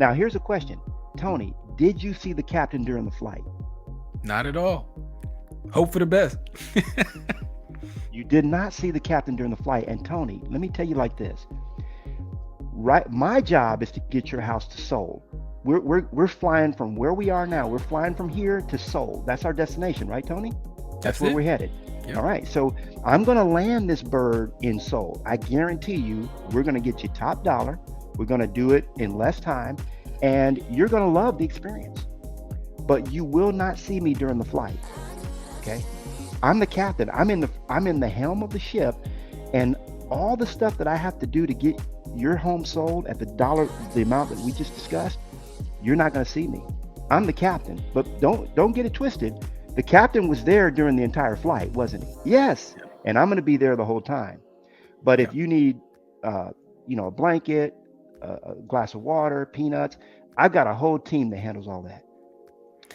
Now, here's a question. Tony, did you see the captain during the flight? Not at all. Hope for the best. You did not see the captain during the flight. And Tony, let me tell you like this. Right, my job is to get your house to sold. We're flying from where we are now. We're flying from here to Seoul. That's our destination, right, Tony? That's where we're headed. Yep. All right. So I'm going to land this bird in Seoul. I guarantee you, we're going to get you top dollar. We're going to do it in less time, and you're going to love the experience. But you will not see me during the flight. Okay. I'm the captain. I'm in the helm of the ship, and all the stuff that I have to do to get your home sold at the amount that we just discussed, you're not going to see me. I'm the captain, but don't get it twisted. The captain was there during the entire flight, wasn't he? Yes. And I'm going to be there the whole time. But if you need, a blanket, a glass of water, peanuts, I've got a whole team that handles all that.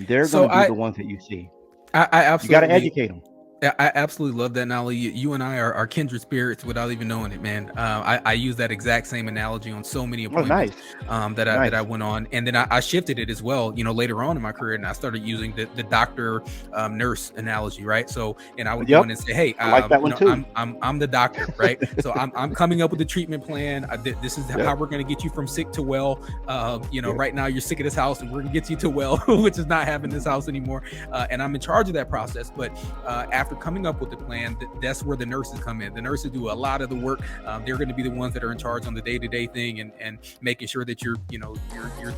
They're going to be the ones that you see. I absolutely. You got to educate them. I absolutely love that, Nolly. You and I are kindred spirits without even knowing it, man. I use that exact same analogy on so many appointments that I went on, and then I shifted it as well. Later on in my career, and I started using the doctor nurse analogy, right? So, and I would go in and say, hey, I like that one too. I'm the doctor, right? So I'm coming up with a treatment plan. This is how we're going to get you from sick to well. Right now you're sick of this house, and we're going to get you to well, which is not having this house anymore. And I'm in charge of that process, but after coming up with the plan, that's where the nurses come in. The nurses do a lot of the work. They're going to be the ones that are in charge on the day-to-day thing and making sure that your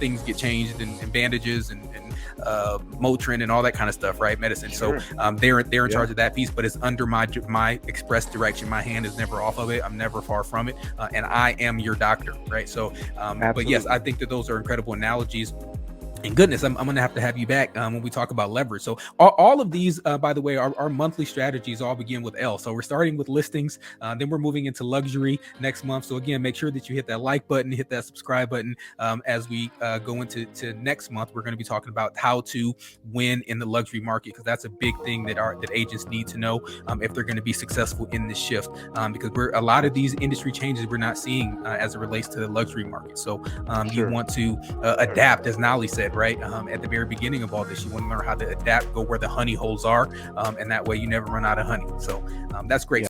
things get changed and bandages and Motrin and all that kind of stuff, right? Medicine. Sure. So they're in charge of that piece, but it's under my express direction. My hand is never off of it. I'm never far from it, and I am your doctor, right? So, but yes, I think that those are incredible analogies. And goodness, I'm going to have you back when we talk about leverage. So all of these, by the way, our monthly strategies all begin with L. So we're starting with listings. Then we're moving into luxury next month. So again, make sure that you hit that like button, hit that subscribe button. As we go into next month, we're going to be talking about how to win in the luxury market, because that's a big thing that agents need to know if they're going to be successful in this shift. Because a lot of these industry changes we're not seeing as it relates to the luxury market. So you want to adapt, as Nolly said, right? At the very beginning of all this, you want to learn how to adapt, go where the honey holes are, and that way you never run out of honey. So that's great.